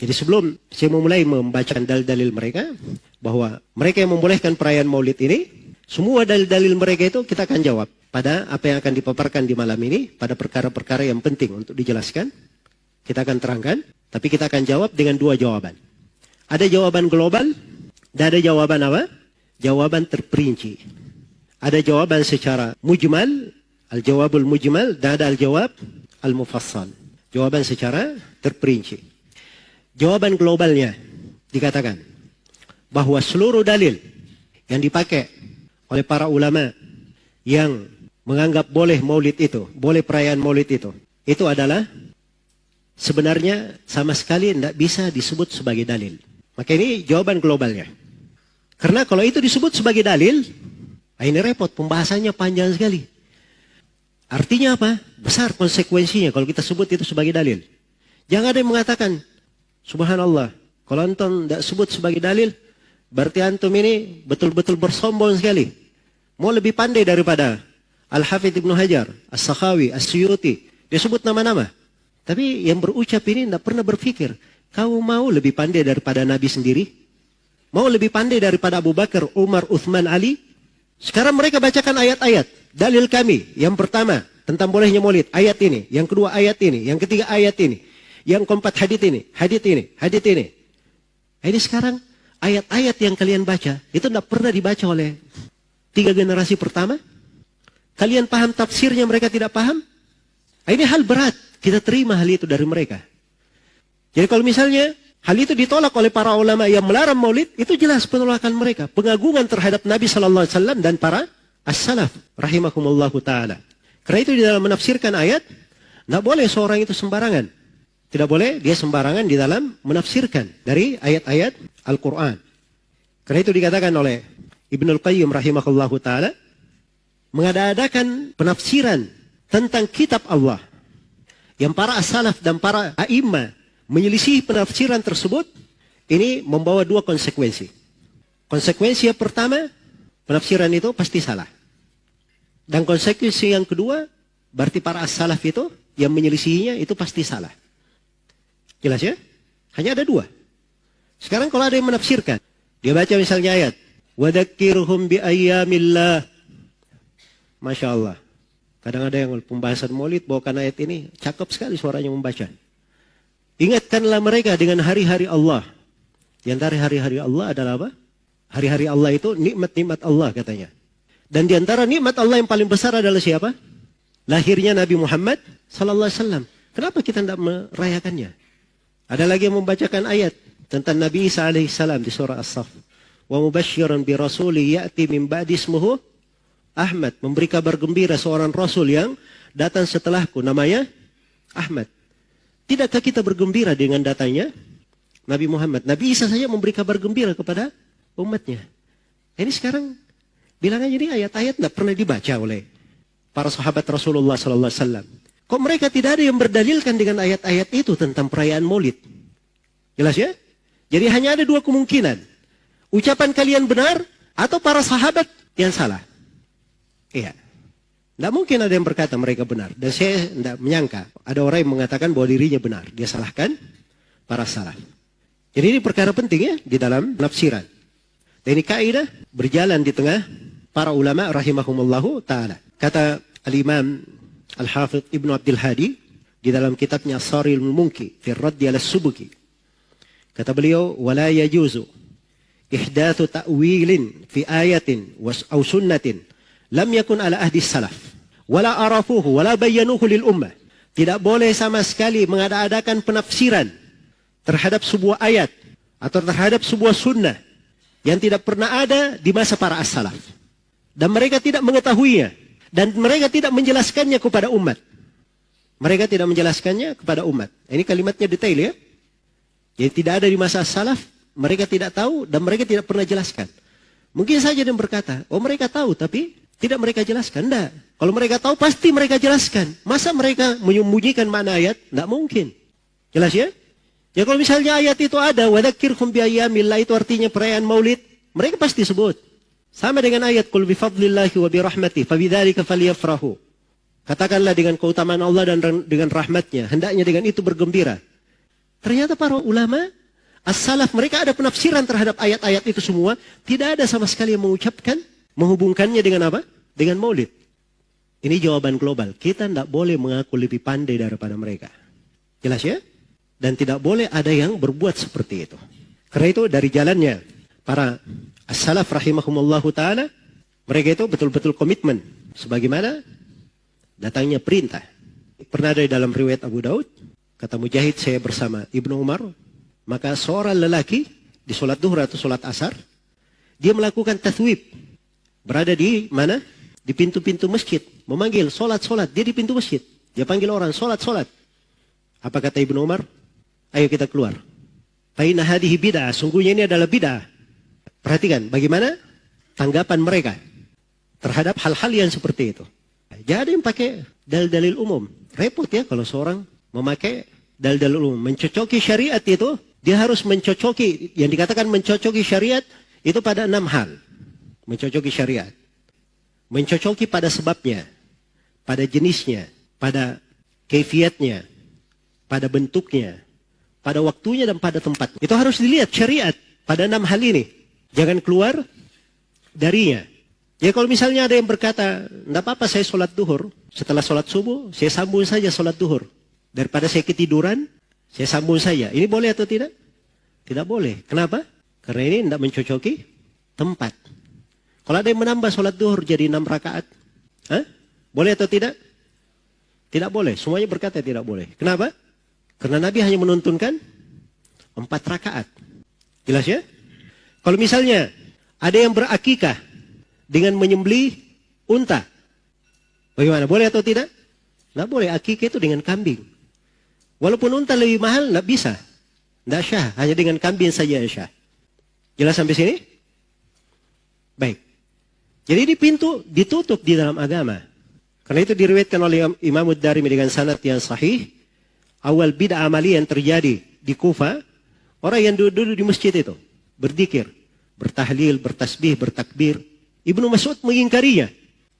Jadi sebelum saya memulai membacakan dalil-dalil mereka, bahwa mereka yang membolehkan perayaan maulid ini, semua dalil-dalil mereka itu kita akan jawab pada apa yang akan dipaparkan di malam ini, pada perkara-perkara yang penting untuk dijelaskan. Kita akan terangkan, tapi kita akan jawab dengan dua jawaban. Ada jawaban global, dan ada jawaban apa? Jawaban terperinci. Ada jawaban secara mujmal, al-jawabul mujmal, dan ada al-jawab al-mufassal. Jawaban secara terperinci. Jawaban globalnya dikatakan bahwa seluruh dalil yang dipakai oleh para ulama yang menganggap boleh maulid itu, boleh perayaan maulid itu adalah sebenarnya sama sekali tidak bisa disebut sebagai dalil. Maka ini jawaban globalnya. Karena kalau itu disebut sebagai dalil, ini repot, pembahasannya panjang sekali. Artinya apa? Besar konsekuensinya kalau kita sebut itu sebagai dalil. Jangan ada yang mengatakan, subhanallah, kalau antum tidak sebut sebagai dalil, berarti antum ini betul-betul bersombong sekali. Mau lebih pandai daripada Al-Hafidh Ibnu Hajar, As-Sakhawi, As-Suyuti. Dia sebut nama-nama. Tapi yang berucap ini tidak pernah berpikir, kau mau lebih pandai daripada Nabi sendiri? Mau lebih pandai daripada Abu Bakar, Umar, Uthman, Ali? Sekarang mereka bacakan ayat-ayat. Dalil kami, yang pertama, tentang bolehnya maulid, ayat ini. Yang kedua ayat ini. Yang ketiga ayat ini. Yang keempat hadits ini, hadits ini, hadits ini. Ini sekarang ayat-ayat yang kalian baca, itu tidak pernah dibaca oleh 3 generasi pertama. Kalian paham tafsirnya, mereka tidak paham. Ini hal berat, kita terima hal itu dari mereka. Jadi kalau misalnya hal itu ditolak oleh para ulama yang melarang maulid, itu jelas penolakan mereka. Pengagungan terhadap Nabi SAW dan para as-salaf, rahimahumullahu ta'ala. Karena itu di dalam menafsirkan ayat, tidak boleh seorang itu sembarangan. Tidak boleh dia sembarangan di dalam menafsirkan dari ayat-ayat Al-Quran. Karena itu dikatakan oleh Ibnul Qayyim rahimahullahu ta'ala, mengadakan penafsiran tentang kitab Allah. Yang para as-salaf dan para a'imah menyelisih penafsiran tersebut, ini membawa 2 konsekuensi. Konsekuensi yang pertama, penafsiran itu pasti salah. Dan konsekuensi yang kedua, berarti para as-salaf itu yang menyelisihinya itu pasti salah. Jelas ya? Hanya ada 2. Sekarang kalau ada yang menafsirkan, dia baca misalnya ayat, وَذَكِّرْهُمْ بِأَيَّامِ Masya Allah. Kadang ada yang pembahasan maulid bawakan ayat ini, cakep sekali suaranya membaca. Ingatkanlah mereka dengan hari-hari Allah. Di antara hari-hari Allah adalah apa? Hari-hari Allah itu nikmat-nikmat Allah katanya. Dan di antara nikmat Allah yang paling besar adalah siapa? Lahirnya Nabi Muhammad sallallahu alaihi wasallam. Kenapa kita tidak merayakannya? Ada lagi yang membacakan ayat tentang Nabi Isa alaihissalam di surah As-Saff. Wa mubasysyiran bi rasuli ya'ti min ba'di ismuhu Ahmad, memberi kabar gembira seorang rasul yang datang setelahku, namanya Ahmad. Tidakkah kita bergembira dengan datangnya Nabi Muhammad? Nabi Isa saja memberi kabar gembira kepada umatnya. Ini sekarang bilang aja ini ayat-ayat tidak pernah dibaca oleh para sahabat Rasulullah sallallahu alaihi wasallam. Kok mereka tidak ada yang berdalilkan dengan ayat-ayat itu tentang perayaan maulid? Jelas ya? Jadi hanya ada 2 kemungkinan. Ucapan kalian benar atau para sahabat yang salah. Iya. Tidak mungkin ada yang berkata mereka benar. Dan saya tidak menyangka ada orang yang mengatakan bahwa dirinya benar. Dia salahkan para salaf. Jadi ini perkara penting ya di dalam penafsiran. Dan ini kaidah berjalan di tengah para ulama rahimahumullahu ta'ala. Kata al-imam Al-Hafidh Ibnu Abdul Hadi di dalam kitabnya As-Saril Munki fi Raddi ala Subuki. Kata beliau, wala yajuzu ihdatsu ta'wilin fi ayatin aw sunnatin lam yakun ala ahdi salaf wala arafuhu wala bayyanuhu lil ummah. Tidak boleh sama sekali mengada-adakan penafsiran terhadap sebuah ayat atau terhadap sebuah sunnah yang tidak pernah ada di masa para as-salaf. Dan mereka tidak mengetahuinya. Dan mereka tidak menjelaskannya kepada umat. Mereka tidak menjelaskannya kepada umat. Ini kalimatnya detail ya. Jadi tidak ada di masa salaf, mereka tidak tahu dan mereka tidak pernah jelaskan. Mungkin saja dia berkata, oh mereka tahu tapi tidak mereka jelaskan. Tidak. Kalau mereka tahu pasti mereka jelaskan. Masa mereka menyembunyikan makna ayat? Tidak mungkin. Jelas ya? Ya kalau misalnya ayat itu ada, وَذَكِّرْهُمْ بِأَيَّامِ itu artinya perayaan maulid, mereka pasti sebut. Sama dengan ayat qul bi fadlillahi wa bi rahmatihi fabidzalika falyafrahu. Katakanlah dengan keutamaan Allah dan dengan rahmatnya, hendaknya dengan itu bergembira. Ternyata para ulama as-salaf mereka ada penafsiran terhadap ayat-ayat itu semua. Tidak ada sama sekali yang mengucapkan, menghubungkannya dengan apa? Dengan maulid. Ini jawaban global. Kita tidak boleh mengaku lebih pandai daripada mereka. Jelas ya? Dan tidak boleh ada yang berbuat seperti itu. Karena itu dari jalannya para as-salaf rahimahumullahu ta'ala, mereka itu betul-betul komitmen. Sebagaimana datangnya perintah. Pernah ada dalam riwayat Abu Daud, kata Mujahid, saya bersama Ibnu Umar, maka seorang lelaki di sholat duhur atau sholat asar, dia melakukan tathwib. Berada di mana? Di pintu-pintu masjid. Memanggil, sholat. Dia di pintu masjid. Dia panggil orang, sholat. Apa kata Ibnu Umar? Ayo kita keluar. Faina hadihi bid'ah. Sungguhnya ini adalah bid'ah. Perhatikan bagaimana tanggapan mereka terhadap hal-hal yang seperti itu. Jadi yang pakai dalil-dalil umum. Repot ya kalau seorang memakai dalil-dalil umum. Mencocoki syariat itu, dia harus mencocoki. Yang dikatakan mencocoki syariat itu pada 6 hal. Mencocoki syariat. Mencocoki pada sebabnya, pada jenisnya, pada kaifiatnya, pada bentuknya, pada waktunya dan pada tempatnya. Itu harus dilihat syariat pada 6 hal ini. Jangan keluar darinya. Ya kalau misalnya ada yang berkata, enggak apa-apa saya sholat duhur, setelah sholat subuh, saya sambung saja sholat duhur. Daripada saya ketiduran, saya sambung saja. Ini boleh atau tidak? Tidak boleh. Kenapa? Karena ini tidak mencocoki tempat. Kalau ada yang menambah sholat duhur jadi 6 rakaat, boleh atau tidak? Tidak boleh. Semuanya berkata tidak boleh. Kenapa? Karena Nabi hanya menuntunkan 4 rakaat. Jelas ya? Kalau misalnya ada yang berakikah dengan menyembelih unta, bagaimana? Boleh atau tidak? Tidak boleh. Akikah itu dengan kambing. Walaupun unta lebih mahal, tidak bisa. Tidak syah. Hanya dengan kambing saja syah. Jelas sampai sini? Baik. Jadi ini pintu ditutup di dalam agama. Karena itu diriwayatkan oleh Imam Ad-Darimi dengan sanad yang sahih. Awal bid'ah amali yang terjadi di Kufa, orang yang duduk di masjid itu berzikir, bertahlil, bertasbih, bertakbir. Ibnu Mas'ud mengingkarinya.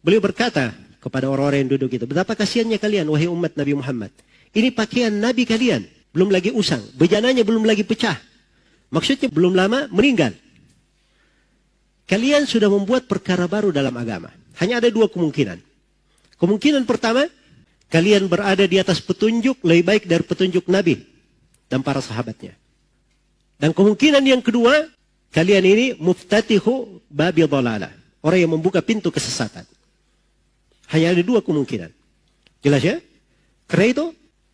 Beliau berkata kepada orang-orang yang duduk itu, betapa kasihannya kalian wahai umat Nabi Muhammad. Ini pakaian Nabi kalian, belum lagi usang, bejananya belum lagi pecah. Maksudnya belum lama meninggal. Kalian sudah membuat perkara baru dalam agama. Hanya ada 2 kemungkinan. Kemungkinan pertama, kalian berada di atas petunjuk lebih baik dari petunjuk Nabi dan para sahabatnya. Dan kemungkinan yang kedua, kalian ini muftatihu babi dhalalah. Orang yang membuka pintu kesesatan. Hanya ada 2 kemungkinan. Jelas ya? Karena itu,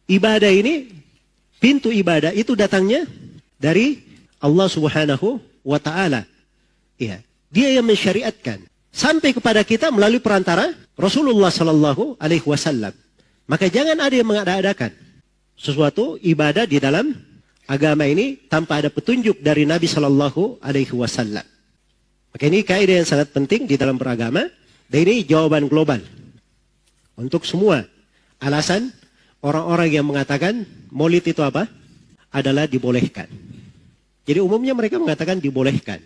ibadah ini, pintu ibadah itu datangnya dari Allah Subhanahu wa ta'ala. Ya, dia yang mensyariatkan. Sampai kepada kita melalui perantara Rasulullah Sallallahu Alaihi Wasallam. Maka jangan ada yang mengada-adakan sesuatu ibadah di dalam agama ini tanpa ada petunjuk dari Nabi Sallallahu Alaihi Wasallam. Maka ini kaidah yang sangat penting di dalam beragama. Dan ini jawaban global untuk semua alasan orang-orang yang mengatakan maulid itu apa? Adalah dibolehkan. Jadi umumnya mereka mengatakan dibolehkan.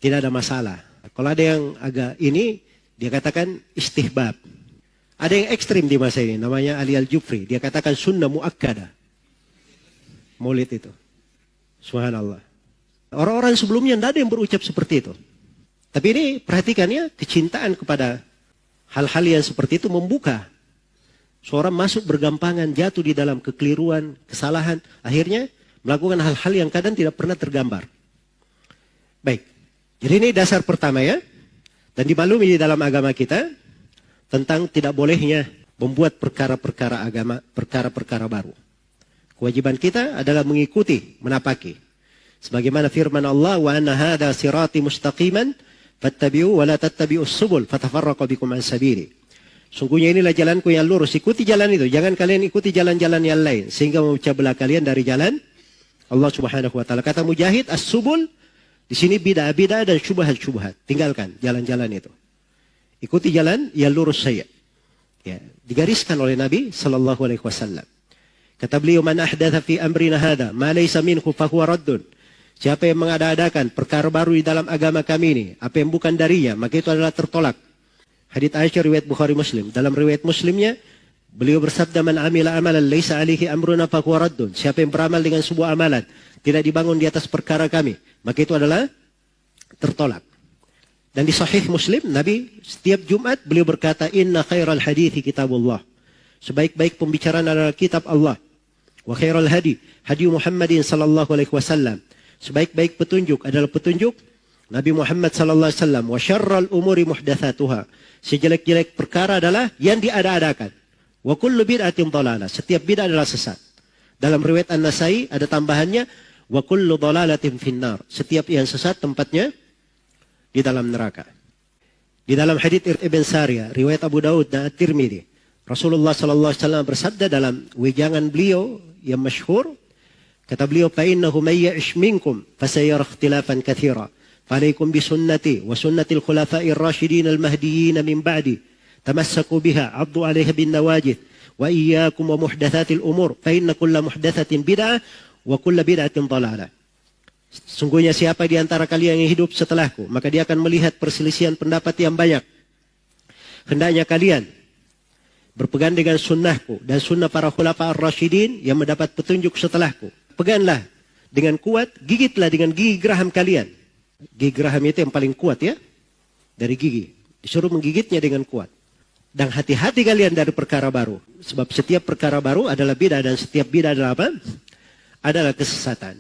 Tidak ada masalah. Kalau ada yang agak ini, dia katakan istihbab. Ada yang ekstrim di masa ini, namanya Ali Al-Jufri. Dia katakan sunnah mu'akkadah. Maulid itu. Subhanallah. Orang-orang sebelumnya tidak ada yang berucap seperti itu. Tapi ini perhatikannya, kecintaan kepada hal-hal yang seperti itu membuka. Seorang masuk bergampangan, jatuh di dalam kekeliruan, kesalahan. Akhirnya melakukan hal-hal yang kadang tidak pernah tergambar. Baik. Jadi ini dasar pertama ya. Dan dimaklumi di dalam agama kita tentang tidak bolehnya membuat perkara-perkara agama, perkara-perkara baru. Kewajiban kita adalah mengikuti, menapaki. Sebagaimana firman Allah, wa anna hadza sirati mustaqiman fattabi'u wa la tattabi'us subul fatafarraqu bikum an sabili. Sungguhnya inilah jalanku yang lurus, ikuti jalan itu. Jangan kalian ikuti jalan-jalan yang lain sehingga memecah belah kalian dari jalan Allah Subhanahu wa taala. Kata Mujahid, as-subul di sini bid'ah-bid'ah dan syubhat-syubhat. Tinggalkan jalan-jalan itu. Ikuti jalan yang lurus saya. Ya, digariskan oleh Nabi sallallahu alaihi wasallam. Kata beliau, man ahdatha fi amrina hadha ma laysa minhu fa huwa raddun. Siapa yang mengada-adakan perkara baru di dalam agama kami ini, apa yang bukan darinya, maka itu adalah tertolak. Hadits Aisyah riwayat Bukhari Muslim. Dalam riwayat Muslimnya Beliau bersabda, "Man amila amalan laisa alaihi amruna fahuwa raddun." Siapa yang beramal dengan sebuah amalan tidak dibangun di atas perkara kami, maka itu adalah tertolak. Dan di Sahih Muslim, Nabi setiap Jumat beliau berkata, "Inna khairal hadithi kitabullah." Sebaik-baik pembicaraan adalah kitab Allah. Wa khairal hadi hadi Muhammadin sallallahu alaihi wasallam. Sebaik-baik petunjuk adalah petunjuk Nabi Muhammad sallallahu alaihi wasallam. Wa syarral umuri muhdatsatuha. Sejelek-jelek perkara adalah yang diada-adakan. Wa kullu bid'atin dhalalah. Setiap bid'ah adalah sesat. Dalam riwayat An-Nasai ada tambahannya, wa kullu dhalalatin finnar. Setiap yang sesat tempatnya di dalam neraka. Di dalam hadits Ibn Sariyah, riwayat Abu Daud dan At-Tirmidzi, Rasulullah sallallahu alaihi wasallam bersabda dalam wejangan beliau yang masyhur, kata beliau, "Fa innahu may ya'ish minkum fasayara ikhtilafan katsira. Fa'alaikum bi sunnati wa sunnatil khulafa'ir rasyidin al-mahdiyyin min ba'di. Tamassaku biha 'addu 'alaiha bin nawajid wa iyyakum wa muhdatsatil umur fa inna kulla muhdatsatin bid'ah wa kulla bid'atin dhalalah." Sungguhnya siapa di antara kalian yang hidup setelahku, maka dia akan melihat perselisihan pendapat yang banyak. Hendaknya kalian berpegang dengan sunnahku dan sunnah para khulafa ar-rasyidin yang mendapat petunjuk setelahku. Peganglah dengan kuat, gigitlah dengan gigi geraham kalian. Gigi geraham itu yang paling kuat ya, dari gigi. Disuruh menggigitnya dengan kuat. Dan hati-hati kalian dari perkara baru. Sebab setiap perkara baru adalah bid'ah dan setiap bid'ah adalah apa? Adalah kesesatan.